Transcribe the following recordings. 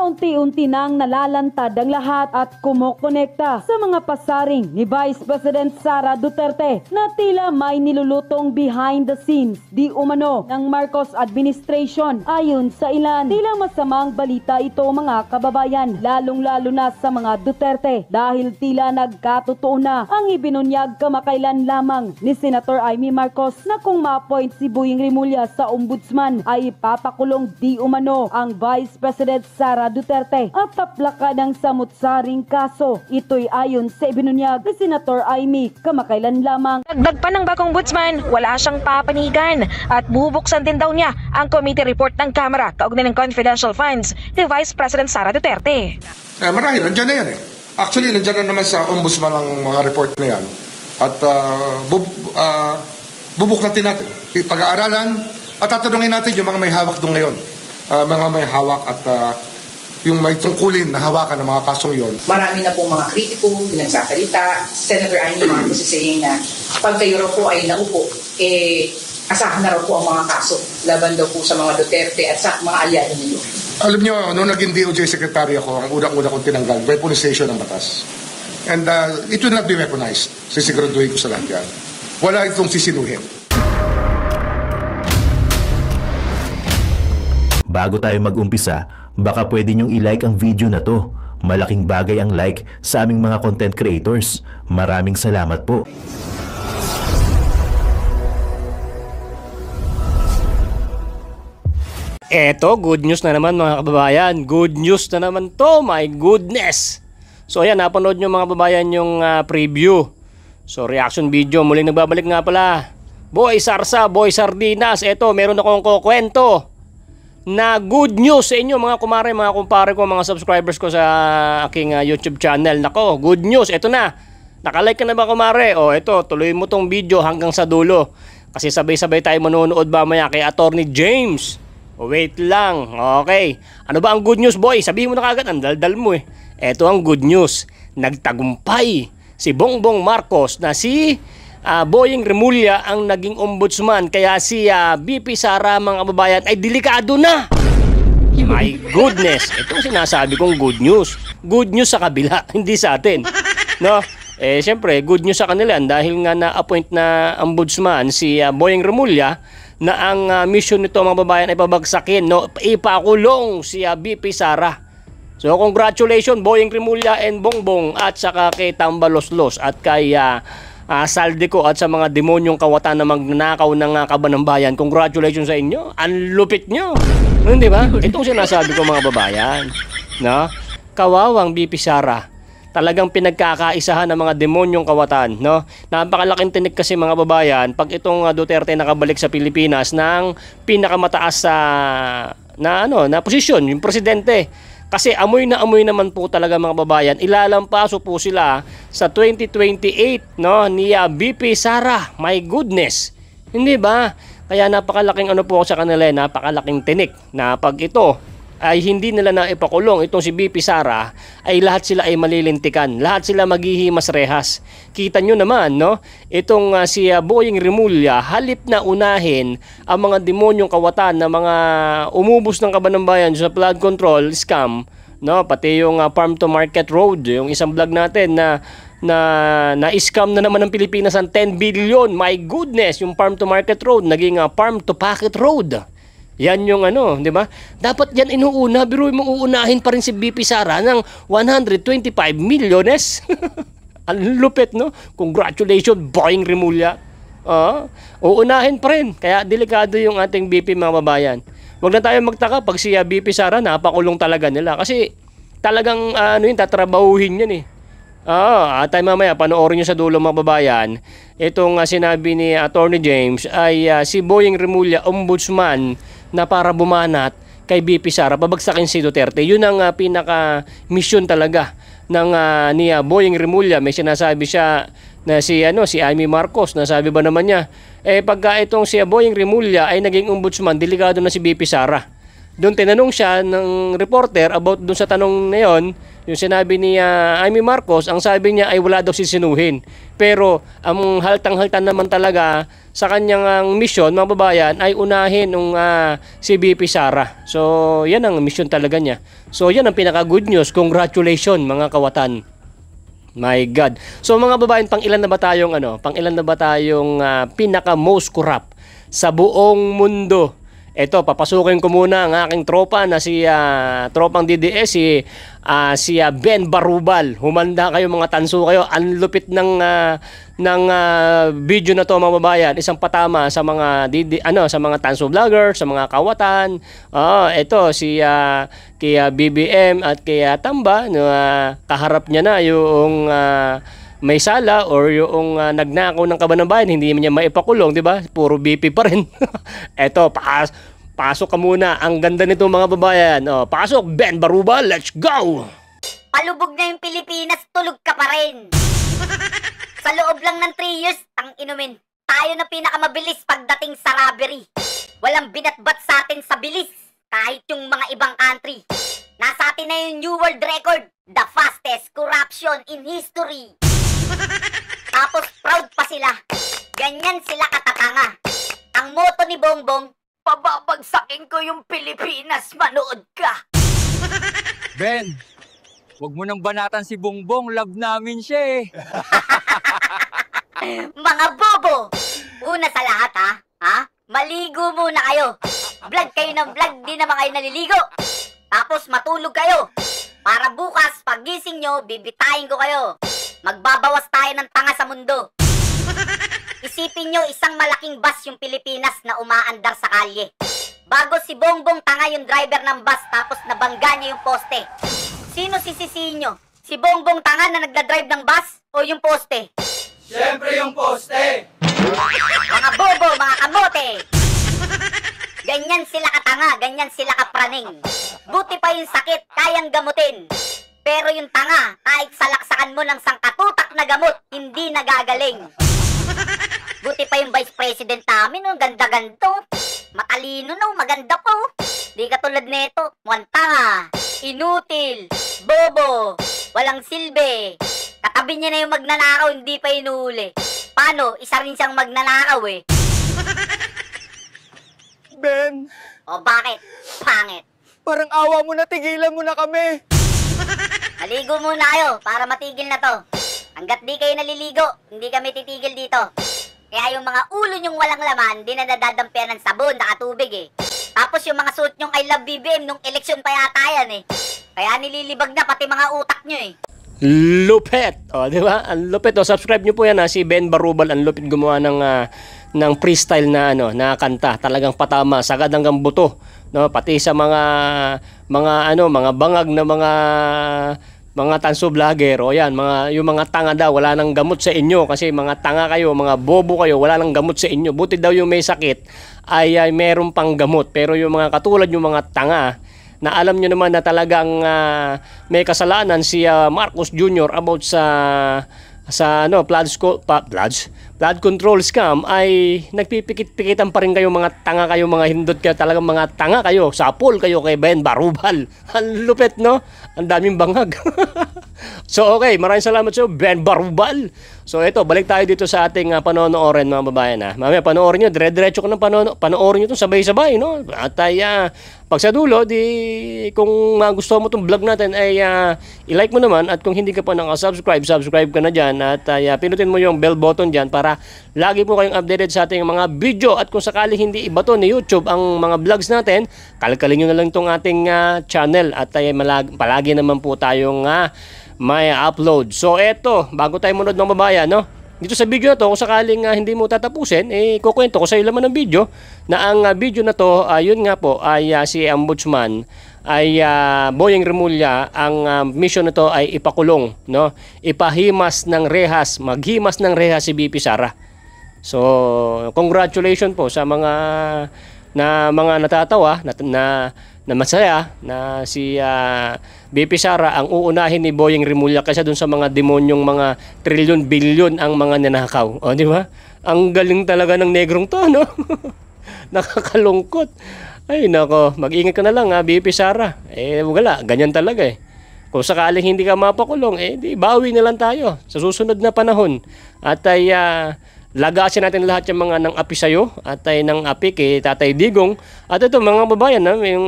na unti-unti nang nalalantad ang lahat at kumokonekta sa mga pasaring ni Vice President Sara Duterte na tila may nilulutong behind the scenes di umano ng Marcos administration. Ayon sa ilan, tila masamang balita ito mga kababayan, lalong-lalo na sa mga Duterte dahil tila nagkatotoo na ang ibinunyag kamakailan lamang ni Senator Amy Marcos na kung ma-appoint si Boying Rimulya sa ombudsman ay ipapakulong di umano ang Vice President Sara Duterte at taplakan ng samut-saring kaso. Ito'y ayon sa ibinunyag ni Senator Amy kamakailan lamang. Dagdag pa ng bagong ombudsman, wala siyang papanigan at bubuksan din daw niya ang committee report ng Kamara kaugnay ng confidential funds ni Vice President Sara Duterte. Marahil, nandiyan na yan eh. Actually, nandiyan na naman sa ombudsman ang mga report na yan. At bubuklatin natin, pag-aaralan at tatanungin natin yung mga may hawak doon ngayon. Mga may hawak at yung may tungkulin na hawakan ng mga kasong yon. Marami na pong mga kritiko, pinagsasalita. Senator Amy Marcos is saying na pag kayo raw po ay naupo, asahan na raw po ang mga kaso laban daw po sa mga Duterte at sa mga alyado ninyo. Alam nyo, nung naging DOJ Secretary ako, ang unang-una kong tinanggal, weaponization ng batas. And it will not be weaponized. Sisiguraduhin ko sa lahat yan. Wala itong sisinuhin. Bago tayo mag-umpisa, baka pwede nyong i-like ang video na to. Malaking bagay ang like sa aming mga content creators. Maraming salamat po. Eto, good news na naman mga kababayan. Good news na naman to, my goodness. So ayan, napanood nyo mga kababayan yung preview. So reaction video, muling nagbabalik nga pala. Boy Sarsa, Boy Sardinas, eto meron akong kukwento na good news sa inyo mga kumare, mga kumpare ko, mga subscribers ko sa aking YouTube channel. Nako, good news, eto na. Nakalike ka na ba kumare? O eto, tuloy mo tong video hanggang sa dulo. Kasi sabay-sabay tayo manonood mamaya kay Attorney James. O wait lang, okay. Ano ba ang good news boy? Sabihin mo na kagad, ang daldal mo eh. Eto ang good news. Nagtagumpay si Bongbong Marcos na si Boying Rimulya ang naging ombudsman, kaya si BP Sara mga kababayan ay delikado na. My goodness, itong sinasabi kong good news. Good news sa kabila, hindi sa atin. No? Siyempre, good news sa kanila dahil nga na-appoint na ombudsman si Boying Rimulya na ang mission nito mga kababayan ay pabagsakin, no? Ipakulong si BP Sara. So congratulations Boying Rimulya and Bongbong at saka kay Tambaloslos at kay Saldico at sa mga demonyong kawatan na magnanakaw ng kaban ng bayan. Congratulations sa inyo. Ang lupit nyo. Hindi ba? Itong sinasabi ko mga babayan. No? Kawawang BP Sara. Talagang pinagkakaisahan ng mga demonyong kawatan. No? Napakalaking tinik kasi mga babayan pag itong Duterte nakabalik sa Pilipinas ng pinakamataas na posisyon, yung presidente. Kasi amoy na amoy naman po talaga mga babayan. Ilalampaso po sila sa 2028 no ni BP Sara. My goodness. Hindi ba? Kaya napakalaking po sa kanila, napakalaking tinik na pag ito ay hindi nila na ipakulong itong si BP Sara ay lahat sila ay malilintikan. Lahat sila maghihimas rehas. Kita nyo naman no? Itong si Boying Rimulya halip na unahin ang mga demonyong kawatan na mga umubos ng kaban ng bayan sa flood control scam, no? Pati yung farm to market road, yung isang vlog natin na scam na naman ng Pilipinas ang 10 billion. My goodness, yung farm to market road naging farm to pocket road. Yan yung di ba? Dapat yan inuuna, pero mo uunahin pa rin si BP Sara ng 125 milyones. Ang lupit, no? Congratulations, Boying Rimulya. Uunahin pa rin. Kaya delikado yung ating BP mga babayan. Huwag na tayo magtaka pag si BP Sara napakulong talaga nila. Kasi talagang tatrabahuhin yan eh. Tayo mamaya, panoorin nyo sa dulo mga babayan. Itong sinabi ni Attorney James ay si Boying Rimulya, ombudsman, na para bumanat kay BP Sara, pabagsakin si Duterte. Yun ang pinaka-mission talaga ng ni Boying Rimulya. May sinasabi siya na si Amy Marcos, nasabi ba naman niya, pagka itong si Boying Rimulya ay naging ombudsman, delikado na si BP Sara. Doon tinanong siya ng reporter about doon sa tanong na yon Yung sinabi ni Amy Marcos, ang sabi niya ay wala daw sisinuhin. Pero ang haltang-haltan naman talaga sa kanyang mission, mga babayan, ay unahin ng si VP Sara. So, yan ang mission talaga niya. So, yan ang pinaka-good news. Congratulations, mga kawatan. My God. So, mga babayan, pang-ilan na ba tayong pinaka-most corrupt sa buong mundo? Ito, papasukin ko muna ang aking tropa na si tropang DDS, si Ben Barubal. Humanda kayo mga tanso kayo. Ang lupit ng video na to, mga babayan. Isang patama sa mga sa mga tanso vlogger, sa mga kawatan. Ito si kay BBM at kay Tamba, no, kaharap niya na yung may sala or yung nagnakaw ng kaban ng bayan, hindi niya maipakulong, di ba? Puro BP pa rin. Eto, pasok ka muna. Ang ganda nito, mga babayan. Pasok, Ben Barubal, let's go! Palubog na yung Pilipinas, tulog ka pa rin. Sa loob lang ng 3 years, ang inumin, tayo na pinakamabilis pagdating sa robbery. Walang binatbat sa atin sa bilis, kahit yung mga ibang country. Nasa atin na yung new world record, the fastest corruption in history. Tapos proud pa sila. Ganyan sila katatanga. Ang moto ni Bongbong, pababagsakin ko yung Pilipinas, manood ka. Ben, wag mo nang banatan si Bongbong, love namin siya eh. Mga bobo! Una sa lahat ha? Maligo muna kayo. Vlog kayo ng vlog, di naman kayo naliligo. Tapos matulog kayo. Para bukas, pagising nyo, bibitayin ko kayo. Magbabawas tayo ng tanga sa mundo. Isipin nyo, isang malaking bus yung Pilipinas na umaandar sa kalye. Bago si Bongbong tanga yung driver ng bus, tapos nabangga niya yung poste. Sino sisisihin nyo? Si Bongbong tanga na nagdadrive ng bus o yung poste? Siyempre yung poste! Mga bobo, mga kamote! Ganyan sila katanga, ganyan sila kapraning. Buti pa yung sakit, kayang gamutin. Pero yung tanga, kahit salaksakan mo ng sangkatutak na gamot, hindi nagagaling. Buti pa yung Vice President namin, ganda-ganda. Matalino no, maganda po. Di katulad nito, mukhang tanga, inutil, bobo, walang silbi. Katabi niya na yung magnanakaw, hindi pa inuuli. Paano? Isa rin siyang magnanakaw eh. Ben, O bakit? Pangit. parang awa mo na, tigilan mo na kami. Maligo muna kayo para matigil na to. Hanggat di kayo naliligo, hindi kami titigil dito. Kaya yung mga ulo nyong walang laman, di na nadadampian ng sabon, nakatubig eh. Tapos yung mga suot nyong I love BBM nung eleksyon pa yata yan eh. Kaya nililibag na pati mga utak nyo eh. Lupet! Di ba? Ang lupet. Subscribe nyo po yan si Ben Barubal. Ang lupit gumawa ng freestyle na kanta. Talagang patama, sagad hanggang buto. No, pati sa mga bangag na mga tanso vlogger, yung mga tanga daw, wala nang gamot sa inyo kasi mga tanga kayo, mga bobo kayo, wala nang gamot sa inyo. Buti daw yung may sakit ay meron pang gamot. Pero yung mga katulad yung mga tanga na alam nyo naman na talagang may kasalanan si Marcos Jr. about sa flood control scam, ay nagpipikit-pikitan pa rin kayo mga tanga kayo, mga hindot kayo, talagang mga tanga kayo, sapol kayo kay Ben Barubal. Ang lupet, no? Ang daming bangag. So okay, maraming salamat sa Ben Barubal. So ito, balik tayo dito sa ating panonoorin, mga babayan. Mamaya panoorin nyo, dire-diretso ko ng panoorin nyo itong sabay-sabay, no? At pag sa dulo, kung gusto mo itong vlog natin ay i-like mo naman, at kung hindi ka pa nakasubscribe, subscribe ka na dyan, at pinutin mo yung bell button dyan para lagi po kayong updated sa ating mga video. At kung sakali hindi iba to ni YouTube ang mga vlogs natin, kalkalin nyo na lang itong ating channel, at palagi naman po tayong may upload. So eto, bago tayo munod ng babayan, no? Dito sa video na to, kung sakaling hindi mo tatapusin, kukwento ko sa iyo laman ng video na ang video na to, yun nga po, ay si Ombudsman, ay Boyeng Remulla, ang mission na to ay ipakulong, no? Ipahimas ng rehas, maghimas ng rehas si VP Sara. So, congratulations po sa mga natatawa, na masaya na si VP Sara ang uunahin ni Boyeng Remulla kaysa dun sa mga demonyong mga trilyon, bilyon ang mga nanakaw. O, di ba? Ang galing talaga ng negrong to, no? Nakakalungkot. Ay, nako, mag-ingat ka na lang, VP Sara. Wala, ganyan talaga eh. Kung sakaling hindi ka mapakulong, di bawi na lang tayo sa susunod na panahon. At ay lagasin natin lahat yung mga nang api sa'yo at ay nang api kay Tatay Digong. At ito mga babayan, yung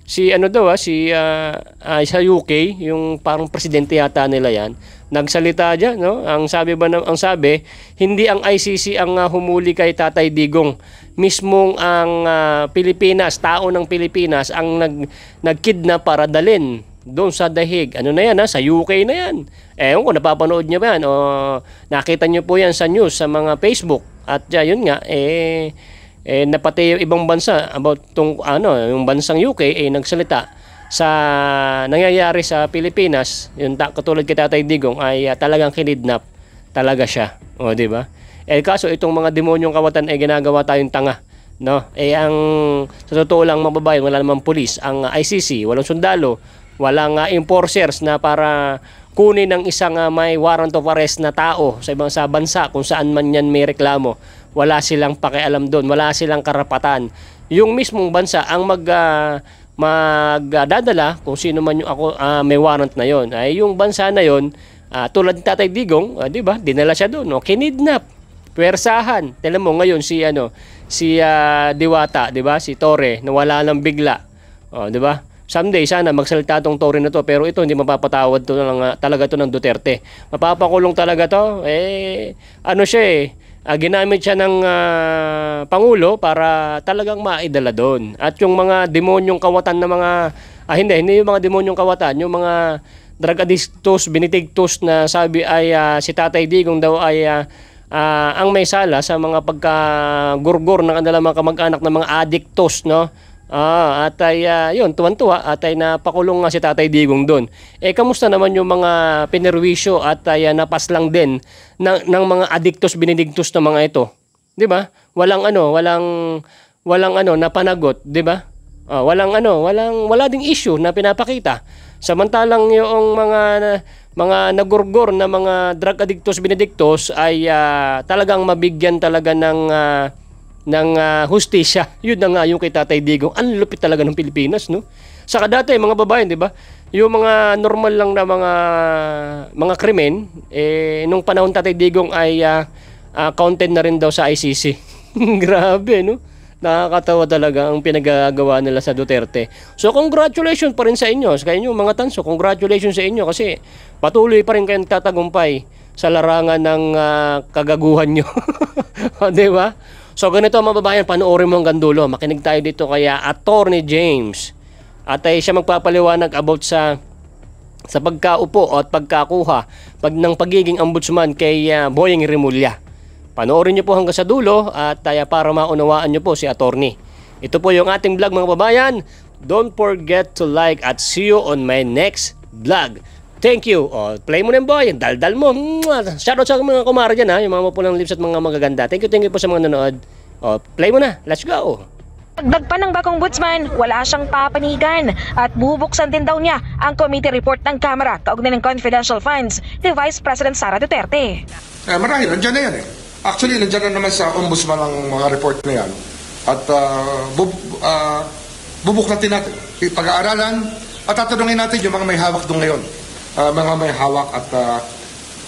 si ano daw sa UK, yung parang presidente yata nila yan, nagsalita diyan, no? Ang sabi, hindi ang ICC ang humuli kay Tatay Digong. Mismong ang Pilipinas, tao ng Pilipinas ang nagkidnap para dalin doon sa dahig. Ano na yan, sa UK na yan. Ewan ko, napapanood niyo ba yan? O nakita niyo po yan sa news, sa mga Facebook. At yun nga, na pati yung ibang bansa about yung bansang UK nagsalita sa nangyayari sa Pilipinas, yung katulad kay Tatay Digong ay talagang kinidnap talaga siya. O di ba? Kaso itong mga demonyong kawatan ginagawa tayong tanga, no? Ang sa totoo lang mababayan, wala namang pulis, ang ICC, walang sundalo, walang enforcers na para kunin ng isang may warrant of arrest na tao sa ibang bansa kung saan man yan may reklamo. Wala silang pakialam doon, wala silang karapatan. Yung mismong bansa ang magdadala kung sino man yung may warrant na yon. Ay yung bansa na yon, tulad ni Tatay Digong, di ba? Dinala siya doon, kinidnap, puwersahan. Tingnan mo ngayon si Diwata, di ba? Si Torre, nawala lang bigla. Di ba? Someday sana magsalita tong Torre na to, pero ito hindi mapapatawad to talaga to ng Duterte. Mapapakulong talaga to. Ginamit siya ng Pangulo para talagang maidala doon. At yung mga demonyong kawatan na mga hindi yung mga demonyong kawatan, yung mga drug addictos, binitigtos na sabi ay si Tatay Digong daw ay ang may sala sa mga pagkagurgur ng kanilang mga kamag-anak ng mga addictos, no? At ay yun, tuwan-tuwa at ay napakulong nga si Tatay Digong doon. Kamusta naman yung mga pinerwisyo at ay napaslang din ng mga addictos, binidigtos na mga ito? 'Di ba? Wala napanagot, 'di ba? Wala ding issue na pinapakita. Samantalang yung mga nagurgur na mga drug addictos, binidiktos ay talagang mabigyan talaga ng hustisya. Yun na nga yung kay Tatay Digong. Ang lupit talaga ng Pilipinas, no? Saka dati mga babayan, 'di ba? Yung mga normal lang na mga krimen, nung panahon Tatay Digong ay counted na rin daw sa ICC. Grabe, no? Nakakatawa talaga ang pinagagawa nila sa Duterte. So congratulations pa rin sa inyo, sa inyo mga tanso, congratulations sa inyo kasi patuloy pa rin kayong tatagumpay sa larangan ng kagaguhan nyo. Di ba? So ganito mga babayan, panoorin mo hanggang dulo. Makinig tayo dito kaya Attorney James. At ay siya magpapaliwanag about sa pagkaupo at pagkakuha ng pagiging ombudsman kay Boyeng Rimulya. Panoorin niyo po hanggang sa dulo at para maunawaan niyo po si Attorney. Ito po yung ating vlog mga babayan. Don't forget to like at see you on my next vlog. Thank you. Play mo na boy. Daldal mo. Shoutout sa mga kumara dyan, yung mga mapulang lips at mga magaganda. Thank you po sa mga nanonood. Play mo na. Let's go. Dagdag pa ng bagong ombudsman, wala siyang papanigan at bubuksan din daw niya ang committee report ng Kamara kaugnay ng confidential funds ni Vice President Sara Duterte. Marahil, nandiyan na yan Actually, nandiyan na naman sa ombudsman ang mga report na yan. At bubuklatin natin, pag-aaralan at tatanungin natin yung mga may hawak doon ngayon. Mga may hawak at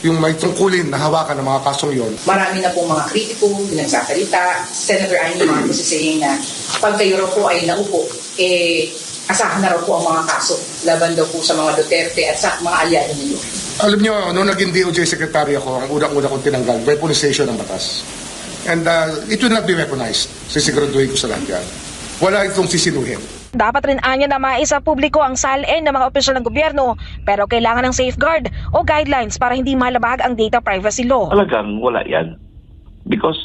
yung may tungkulin na hawakan ng mga kasong yon. Marami na pong mga kritiko, nagsasalita. Senator Amy Marcos is saying na pag kayo raw po ay naupo, asahan na raw po ang mga kaso laban daw po sa mga Duterte at sa mga alyado ninyo. Alam nyo, nung naging DOJ Secretary ako, ang unang-una kong tinanggal, weaponization ng batas. And it will not be weaponized. Sisiguraduhin ko sa lahat yan. Wala itong sisinuhin. Dapat rin anya na maisa publiko ang salin ng mga opisyal ng gobyerno pero kailangan ng safeguard o guidelines para hindi malabag ang data privacy law. Talagang wala yan. Because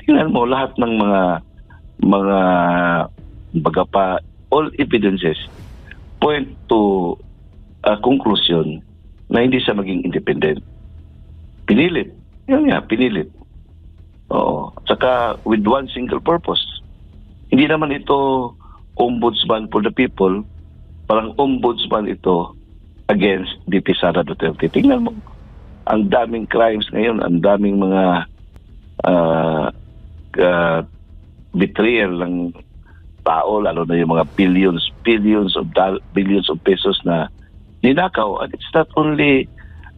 tingnan mo lahat ng mga all evidences point to a conclusion na hindi siya maging independent. Pinilit. Yan nga, pinilit. Oo. Saka with one single purpose. Hindi naman ito ombudsman for the people, parang ombudsman ito against VP Sara Duterte. Tingnan mo, ang daming crimes ngayon, ang daming mga betrayal ng tao, lalo na yung mga billions of pesos na ninakaw. And it's not only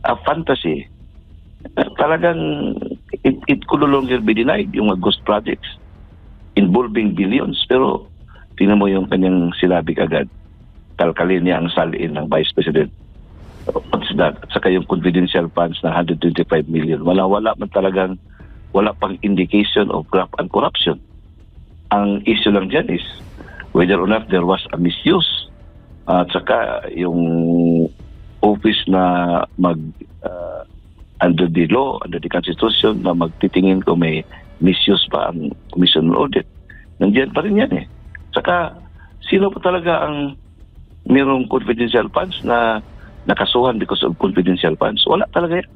a fantasy. Talagang it could no longer be denied, yung mga ghost projects involving billions. Pero tingnan mo yung kanyang sinabi agad. Kalkalin niya ang salin ng Vice President. What's that? At saka yung confidential funds na 125 million. Wala man talagang, wala pang indication of graft and corruption. Ang issue lang dyan is whether or not there was a misuse. At saka yung office na under the law, under the Constitution, na magtitingin kung may misuse pa ang Commission on Audit. Nandiyan pa rin yan eh. Saka, sino pa talaga ang mayroong confidential funds na nakasuhan because of confidential funds? Wala talaga yan.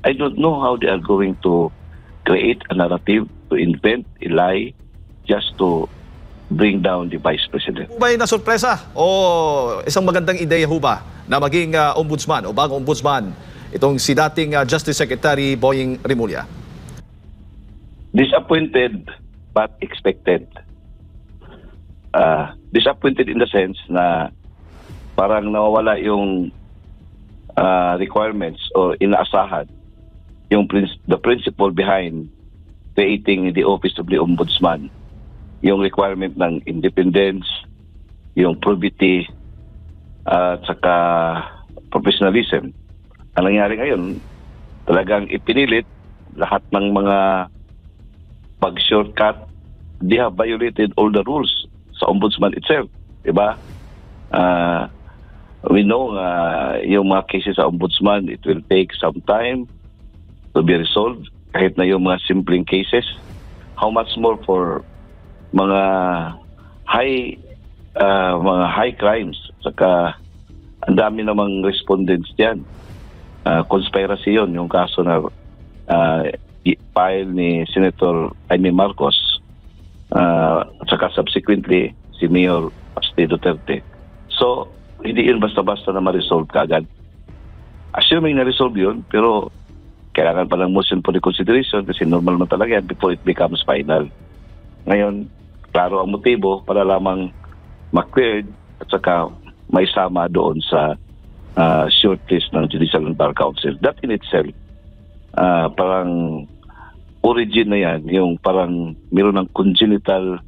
I don't know how they are going to create a narrative, to invent a lie, just to bring down the Vice President. Ba na sorpresa o isang magandang ideya ho ba na maging ombudsman o bagong ombudsman itong si dating Justice Secretary Boying Rimulya? Disappointed but expected. Disappointed in the sense na parang nawawala yung requirements or inaasahan yung the principle behind creating the Office of the Ombudsman. Yung requirement ng independence, yung probity, at saka professionalism. Ang nangyari ngayon, talagang ipinilit lahat ng mga pag-shortcut. They have violated all the rules sa ombudsman itself. Diba? We know yung mga cases sa ombudsman, it will take some time to be resolved. Kahit na yung mga simpleng cases. How much more for mga high crimes. Saka ang dami namang respondents diyan. Conspiracy yon, yung kaso na file ni Senator Jaime Marcos at saka subsequently si Mayor Asti Duterte. So, hindi yun basta-basta na ma-resolve kaagad. Assuming na-resolve yun, pero kailangan pa ng motion for reconsideration kasi normal man talaga yan before it becomes final. Ngayon, klaro ang motibo para lamang ma-cleared at saka may sama doon sa shortlist ng Judicial and Bar Council. That in itself, parang origin na yan, yung parang meron ng congenital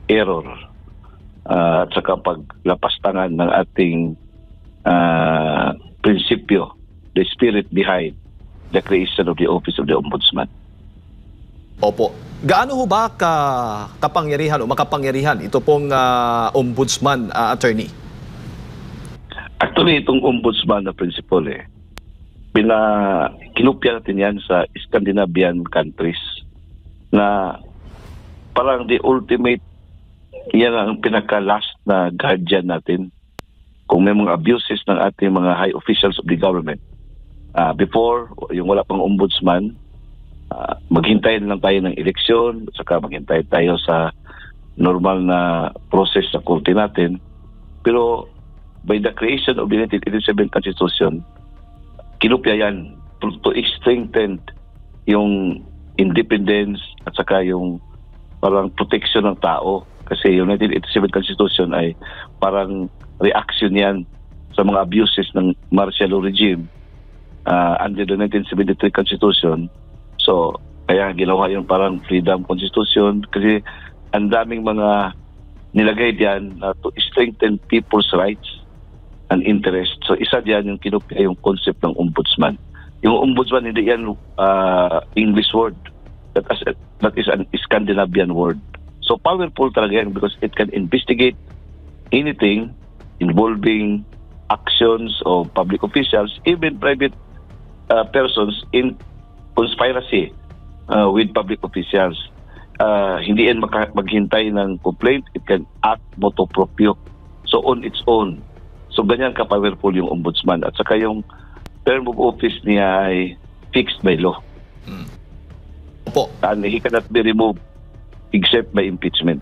error at saka paglapastangan ng ating prinsipyo, the spirit behind the creation of the Office of the Ombudsman. Opo. Gaano ho ba kapangyarihan o makapangyarihan ito pong ombudsman attorney? Actually, itong ombudsman na principle kinupya natin yan sa Scandinavian countries na parang the ultimate, yan ang pinaka-last na guardian natin kung may mga abuses ng ating mga high officials of the government. Before, yung wala pang ombudsman, maghintay lang tayo ng eleksyon, saka maghintay tayo sa normal na process sa korte natin. Pero by the creation of the 1987 Constitution, kinupya yan to strengthen yung independence at saka yung parang protection ng tao. Kasi yung 1987 Constitution ay parang reaction yan sa mga abuses ng martial law regime under the 1973 Constitution. So, kaya ginawa yung parang freedom constitution kasi ang daming mga nilagay diyan na to strengthen people's rights and interest. So, isa diyan yung kinupya yung concept ng ombudsman. Yung ombudsman hindi yan English word. That is an Scandinavian word. So, powerful talaga yan because it can investigate anything involving actions of public officials, even private persons in conspiracy with public officials. Hindi yan maghintay ng complaint. It can act motu proprio. So on its own. So ganyan ka-powerful yung ombudsman. At saka yung term of office niya ay fixed by law. Opo. And he cannot be removed except by impeachment.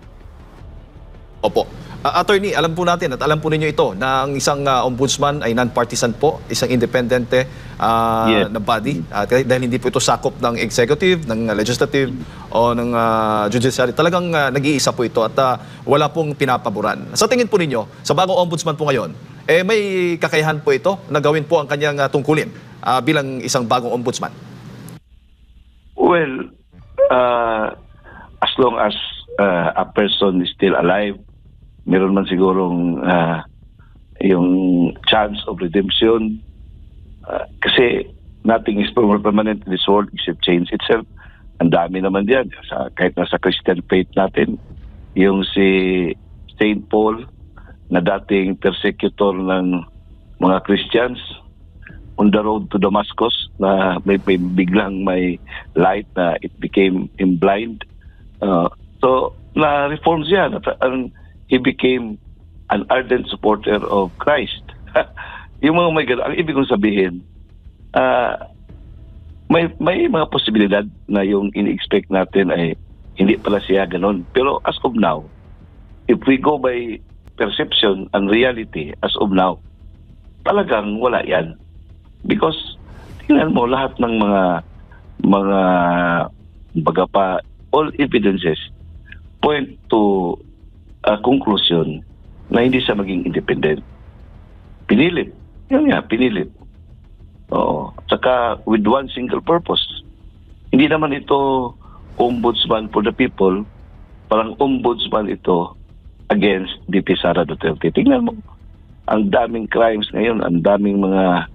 Opo. Attorney, alam po natin at alam po ninyo ito na ang isang ombudsman ay non-partisan po, isang independente na body. Dahil hindi po ito sakop ng executive, ng legislative o ng judiciary. Talagang nag-iisa po ito at wala pong pinapaboran. Sa tingin po ninyo, sa bagong ombudsman po ngayon, may kakayahan po ito na gawin po ang kanyang tungkulin bilang isang bagong ombudsman? Well, as long as a person is still alive, meron man sigurong yung chance of redemption. Kasi nothing is permanent in this world except change itself. Ang dami naman diyan. Kahit nasa Christian faith natin, yung si Saint Paul na dating persecutor ng mga Christians on the road to Damascus na biglang may light na it became him blind. So na-reform siya. He became an ardent supporter of Christ. Yung mga may gano'n, ang ibig kong sabihin, may mga posibilidad na yung ini-expect natin ay hindi pala siya gano'n. Pero as of now, if we go by perception and reality as of now, talagang wala yan. Because tingnan mo lahat ng mga baga pa, all evidences point to a conclusion na hindi siya maging independent. Pinilit. Yun nga, pinilit. Oo. Saka with one single purpose. Hindi naman ito ombudsman for the people. Parang ombudsman ito against VP Sara Duterte. Tingnan mo, ang daming crimes ngayon, ang daming mga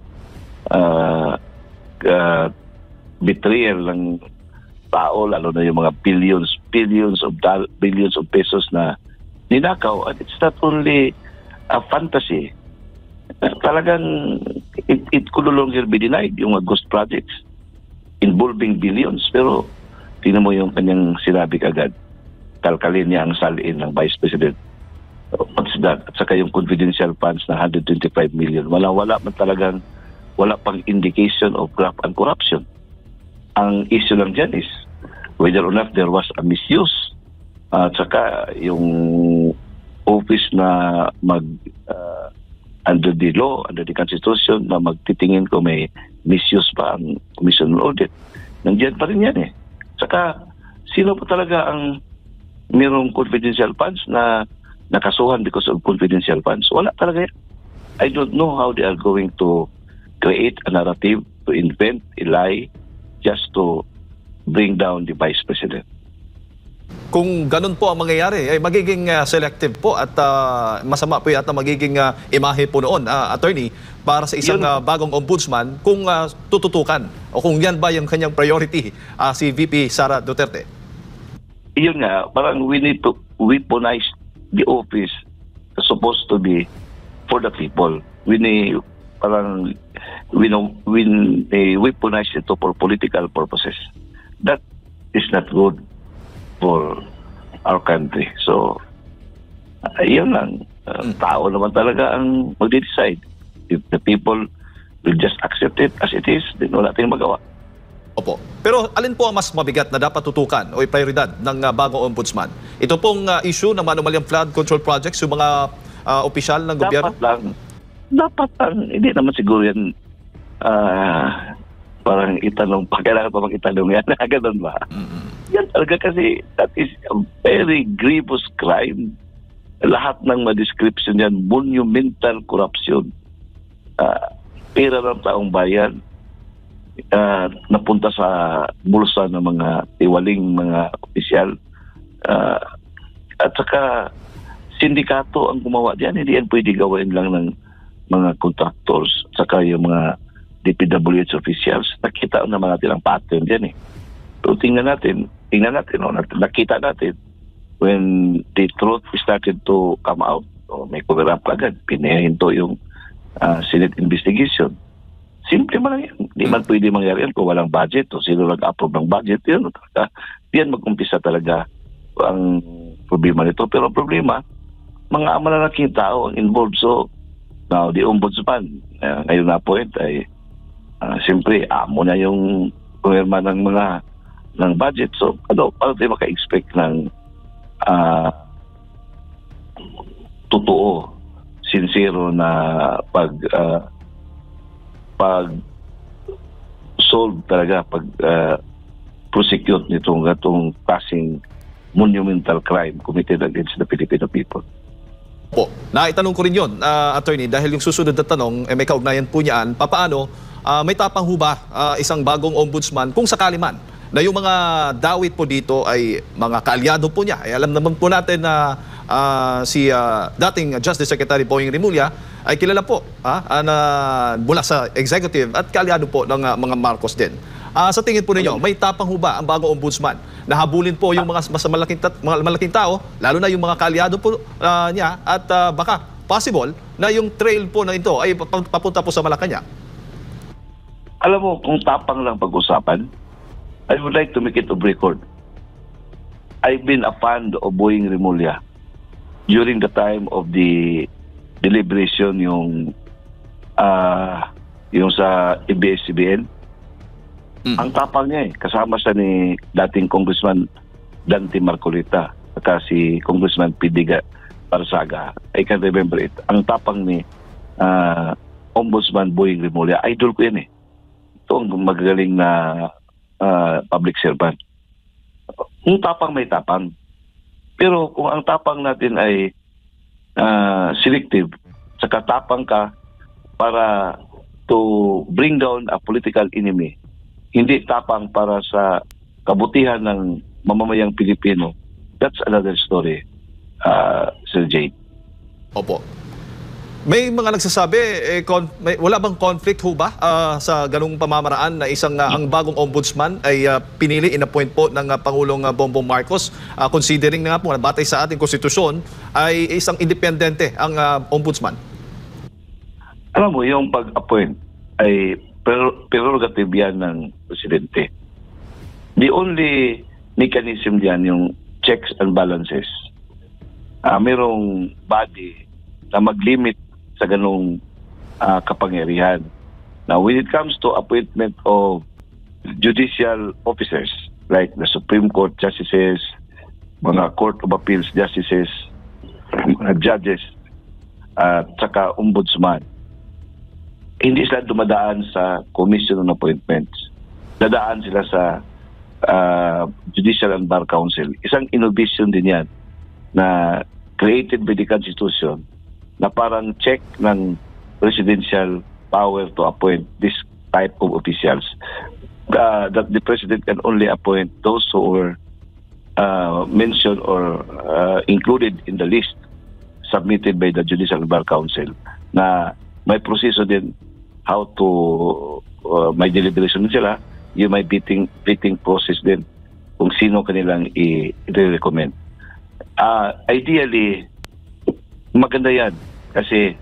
betrayal ng tao, lalo na yung mga billions of pesos na ninakaw. And it's not only a fantasy. Talagang it could no longer be denied yung ghost projects involving billions. Pero tingnan mo yung kanyang sinabi kagad. Kalkalin niya ang salin ng Vice President. What's that? At saka yung confidential funds na 125 million. Wala man talagang, wala pang indication of graft and corruption. Ang issue lang dyan is whether or not there was a misuse. At saka yung office na under the law, under the Constitution, na magtitingin ko may misuse pa ang Commission on Audit. Nandiyan pa rin yan eh. Saka, sino pa talaga ang mayroong confidential funds na nakasuhan because of confidential funds? Wala talaga yan. I don't know how they are going to create a narrative, to invent a lie, just to bring down the Vice President. Kung ganun po ang mangyayari, ay magiging selective po at masama po yata magiging imahe po noon, attorney, para sa isang bagong ombudsman kung tututukan o kung yan ba yung kanyang priority si VP Sara Duterte. Yun nga, parang we need to weaponize the office supposed to be for the people. We need, parang, we weaponize ito for political purposes. That is not good for our country. So, yun lang. Tao naman talaga ang mag-decide. If the people will just accept it as it is, then wala tayong magawa. Opo. Pero alin po ang mas mabigat na dapat tutukan o prioridad ng bagong ombudsman? Ito pong issue ng manumalyang flood control projects, yung mga opisyal ng gobyerno? Dapat lang. Hindi naman siguro yan parang itanong, kailangan pa mag-itanong yan. Ganun ba? Yan talaga kasi that is a very grievous crime. Lahat ng description yan, monumental corruption. Pera ng taong bayan napunta sa bulsa ng mga tiwaling mga opisyal. At saka sindikato ang gumawa diyan. Hindi yan pwede gawin lang ng mga contractors at saka yung mga DPWH officials. Nakita naman natin ang pattern diyan eh. So tingnan natin, nakita natin when the truth started to come out, may cover up agad, pinahinto yung Senate investigation. Simple man lang yan. Hindi man pwede mangyari yan kung walang budget o sino nag-approve ng budget. Yan mag-umpisa talaga ang problema nito. Pero ang problema, mga malalaking tao ang involved. So, now, the ombudsman, ngayon na point ay siyempre, amo na yung pumirma ng budget. So, paano tayo maka-expect ng totoo, sincero na pag-solve talaga, prosecute nitong klaseng monumental crime committed against the Filipino people. Po, naitanong ko rin yun, attorney, dahil yung susunod na tanong, may kaugnayan po niyan, papaano, may tapang ho ba isang bagong ombudsman, kung sakali man, na yung mga dawit po dito ay mga kaalyado po niya. Ay alam naman po natin na si dating Justice Secretary Boying Rimulya ay kilala po na mula sa executive at kaalyado po ng mga Marcos din. Sa tingin po ninyo, may tapang ho ba ang bagong ombudsman? Nahabulin po yung mga mas malaking tao, lalo na yung mga kaalyado po niya, at baka possible na yung trail po na ito ay papunta po sa Malacanang. Alam mo, kung tapang lang pag-usapan, I would like to make it of record. I've been a fan of Boying Rimulya during the time of the deliberation yung sa ABS-CBN. Ang tapang niya kasama siya ni dating Congressman Dante Marcolita at si Congressman Pidiga Barsaga. I can remember it. Ang tapang ni Ombudsman Boying Rimulya, idol ko yan Ito ang magagaling na public servant. Yung tapang may tapang. Pero kung ang tapang natin ay selective, saka tapang ka para to bring down a political enemy, hindi tapang para sa kabutihan ng mamamayang Pilipino, that's another story, Sir Jay. Opo. May mga nagsasabi, wala bang conflict ho ba sa ganung pamamaraan na ang bagong ombudsman ay pinili, inappoint po ng Pangulong Bongbong Marcos, considering na nga po na batay sa ating konstitusyon ay isang independente ang ombudsman? Alam mo, yung pag-appoint ay prerogative yan ng presidente. The only mechanism diyan yung checks and balances. Merong body na mag-limit sa ganung kapangyarihan. Now, when it comes to appointment of judicial officers like the Supreme Court justices, mga Court of Appeals justices, mga judges, at saka ombudsman, hindi sila dumadaan sa Commission on Appointments. Dadaan sila sa Judicial and Bar Council. Isang innovation din yan na created by the Constitution na parang check ng presidential power to appoint this type of officials. That the President can only appoint those who were mentioned or included in the list submitted by the Judicial and Bar Council na may proseso din how to may deliberation sila, yung may vetting process din kung sino kanilang i-recommend. Ideally, maganda yan kasi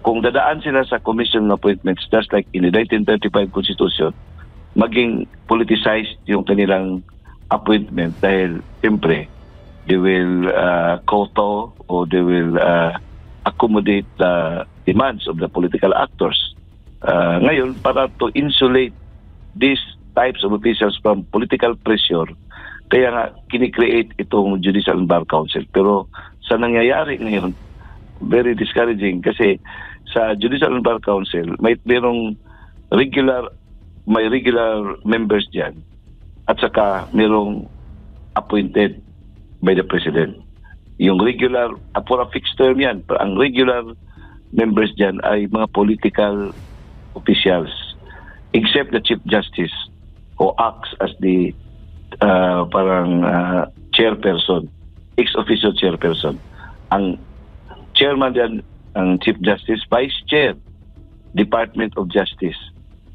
kung dadaan sila sa Commission on Appointments just like in the 1935 Constitution, maging politicized yung kanilang appointment dahil siyempre they will kowtow or they will accommodate the demands of the political actors. Ngayon, para to insulate these types of officials from political pressure, kaya nga kinikreate itong Judicial and Bar Council. Pero sa nangyayari ngayon, very discouraging kasi sa Judicial and Bar Council, may regular members diyan at saka merong appointed by the President. Yung regular, for a fixed term yan, ang regular members diyan ay mga political officials except the Chief Justice who acts as the chairperson, ex-officio chairperson. Ang chairman diyan, ang Chief Justice, Vice Chair, Department of Justice,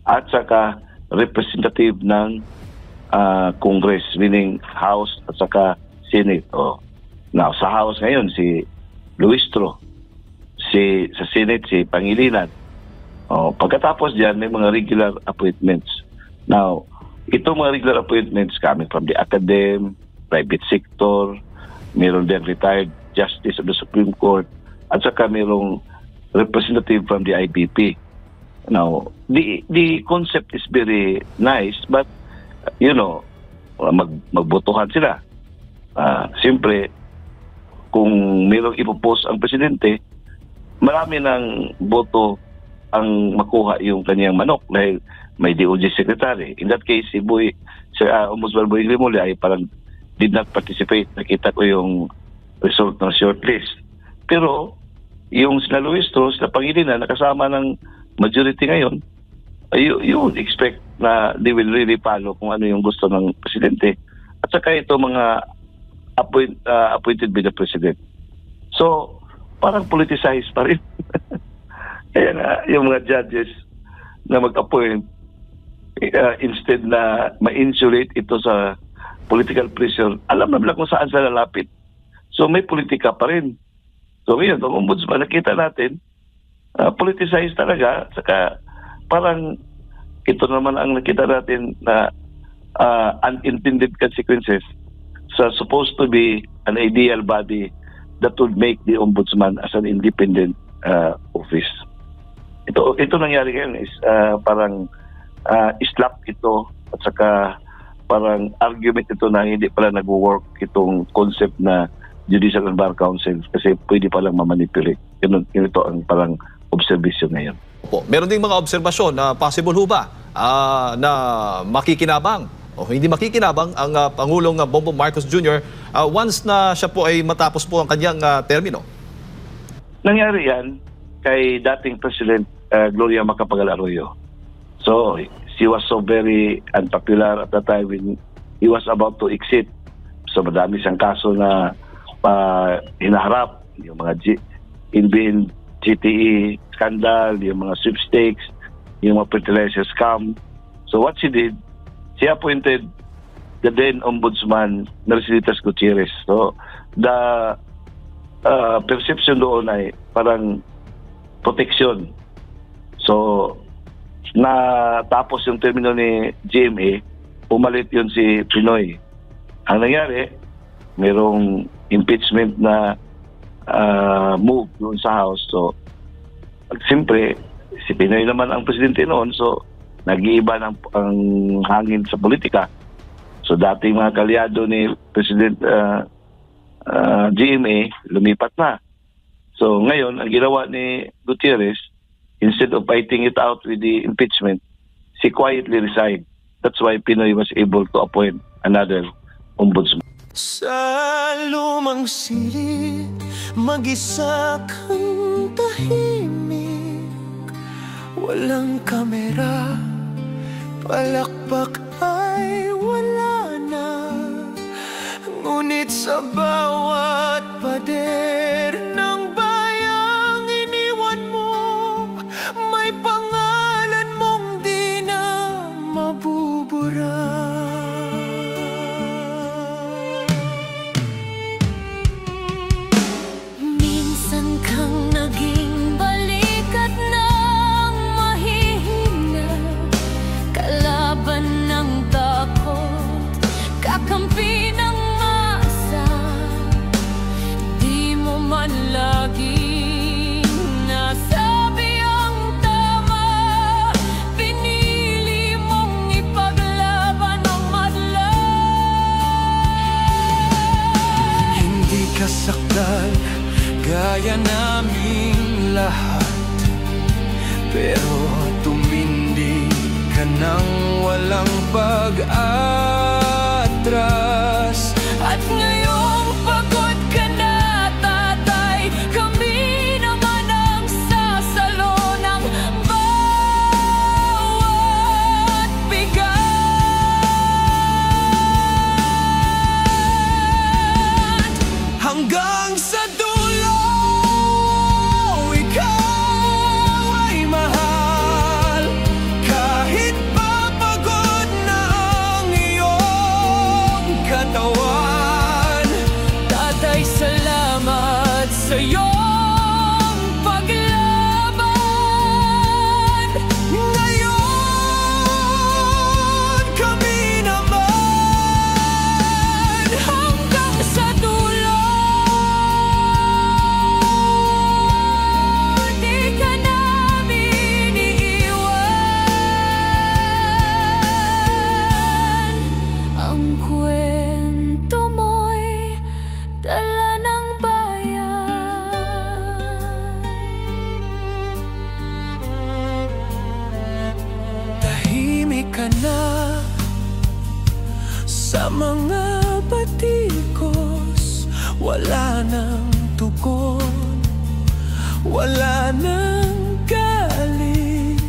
at saka representative ng Congress, meaning House at saka Senate. Now, sa House ngayon, si Luistro, sa Senate, si Pangilinan. Pagkatapos diyan, may mga regular appointments. Now, itong mga regular appointments coming from the academe, private sector, meron din retired justice of the Supreme Court, at saka mayroong representative from the IBP. Now, the concept is very nice, but, magbotohan sila. Siyempre, kung mayroong ipopost ang presidente, marami ng boto ang makuha yung kanyang manok dahil may DOJ secretary. In that case, si Ombudsman Boying Rimulya ay parang did not participate. Nakita ko yung result ng shortlist. Pero yung sina Luis Cruz na Pangilinan, nakasama ng majority ngayon, you would expect na they will really follow kung ano yung gusto ng presidente. At saka ito mga appointed by the president. So, parang politicized pa rin. Kaya nga, yung mga judges na mag-appoint, instead na ma-insulate ito sa political pressure, alam na kung saan sa lalapit. So, may politika pa rin. So, ngayon, ang ombudsman, nakita natin, politicized talaga. Saka, parang ito naman ang nakita natin na unintended consequences sa supposed to be an ideal body that would make the ombudsman as an independent office. Ito nangyari ngayon is parang slap ito at saka parang argument ito na hindi pala nag-work itong concept na Judicial and Bar Council kasi pwede palang mamanipulate. Ito ang parang observation ngayon. Po, meron ding mga obserbasyon na possible ho ba na makikinabang o hindi makikinabang ang Pangulong Bongbong Marcos Jr. Once na siya po ay matapos po ang kanyang termino? Nangyari yan kay dating President Gloria Macapagal Arroyo. So, she was so very unpopular at the time when he was about to exit. So, madami siyang kaso na hinaharap, yung mga NBN GTE scandal, yung mga sweepstakes, yung mga fertilizer scam. So what she did, she appointed the then Ombudsman Mercedes Gutierrez. So the perception doon ay parang protection. So natapos yung termino ni GMA, pumalit yun si Pinoy. Ang nangyari, merong impeachment na move doon sa House. So, siyempre, si Pinoy naman ang presidente noon, so nag-iiba ang hangin sa politika. So, dating mga kalyado ni President GMA, lumipat na. So, ngayon, ang ginawa ni Gutierrez, instead of fighting it out with the impeachment, she quietly resigned. That's why Pinoy was able to appoint another ombudsman. Sa lumang silid, mag-isa kang tahimik. Walang kamera, palakpak ay wala na. Ngunit sa bawat pader ng bayang iniwan mo, may pangalan mong di na mabubura. Kasaktan, gaya naming lahat, pero tumindi ka nang walang pag-atras. At ngayong pagod ka na, tatay, kami naman ang sasalo ng bawat bigat. Hanggang sa dulo, ikaw ay mahal. Kahit pa pagod na ang iyong katawan. Tatay, salamat sa iyong paglaban. Ngayon, kami naman hanggang sa dulo. Sa mga batikos, wala nang tugon. wala nang galit.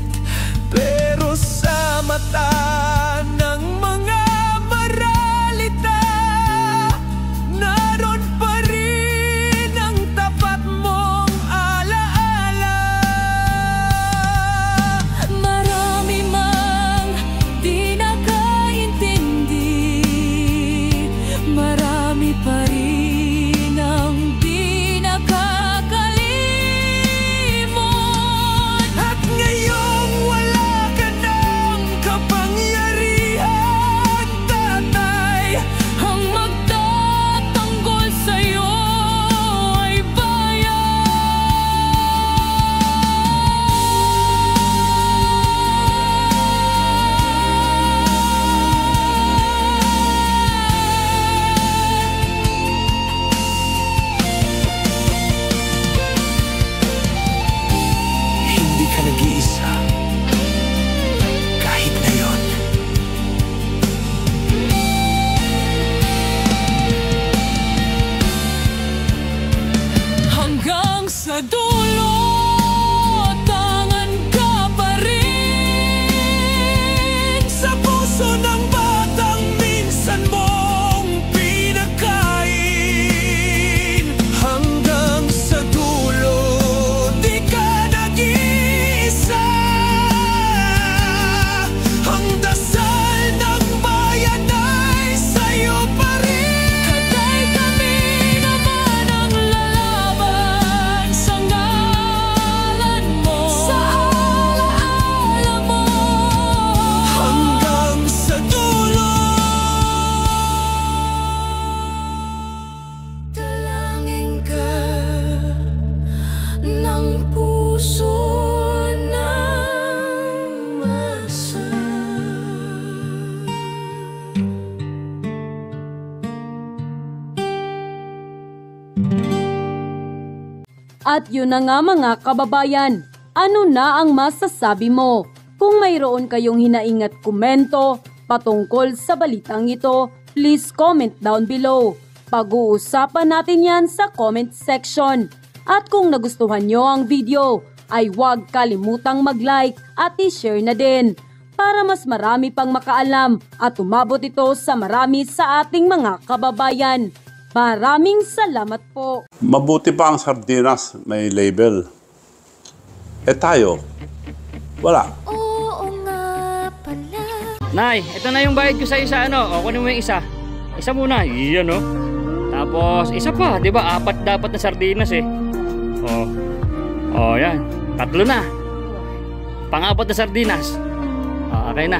Pero sa mata ng mga maralita, naroon pa rin ang tapat mong alaala. Marami mang di nakaintindi, marami pa rin ang di nakakalimot. At ngayong wala ka ng kapangyarihan, tatay, ang magtatanggol sa'yo ay hindi ka nag-iisa, kahit ngayon. Hanggang sa dulo, tangan ka pa rin sa puso ng batang minsan mong pinakain. Hanggang sa dulo, di ka nag-iisa. Ang dasal ng bayan ay sa'yo pa rin. Katay kami naman ang lalaban sa ngalan mo, sa alaala mo. Hanggang sa dulo, dalangin ka ng puso ng masa. At yun na nga mga kababayan, ano na ang masasabi mo? Kung mayroon kayong hinaing at komento patungkol sa balitang ito, please comment down below. Pag-uusapan natin yan sa comment section. At kung nagustuhan nyo ang video, ay huwag kalimutang mag-like at i-share na din para mas marami pang makaalam at umabot ito sa marami sa ating mga kababayan. Maraming salamat po. Mabuti pa ang sardinas, may label. Eh tayo, wala. Oo nga pala. Nay, ito na yung bayad ko sa isa, ano? O, kunin mo yung isa. Isa muna, iyan, no? Tapos, isa pa, di ba? 4 dapat na sardinas, eh. O, yan. 3 na. Pang-4 na sardinas. O, okay na.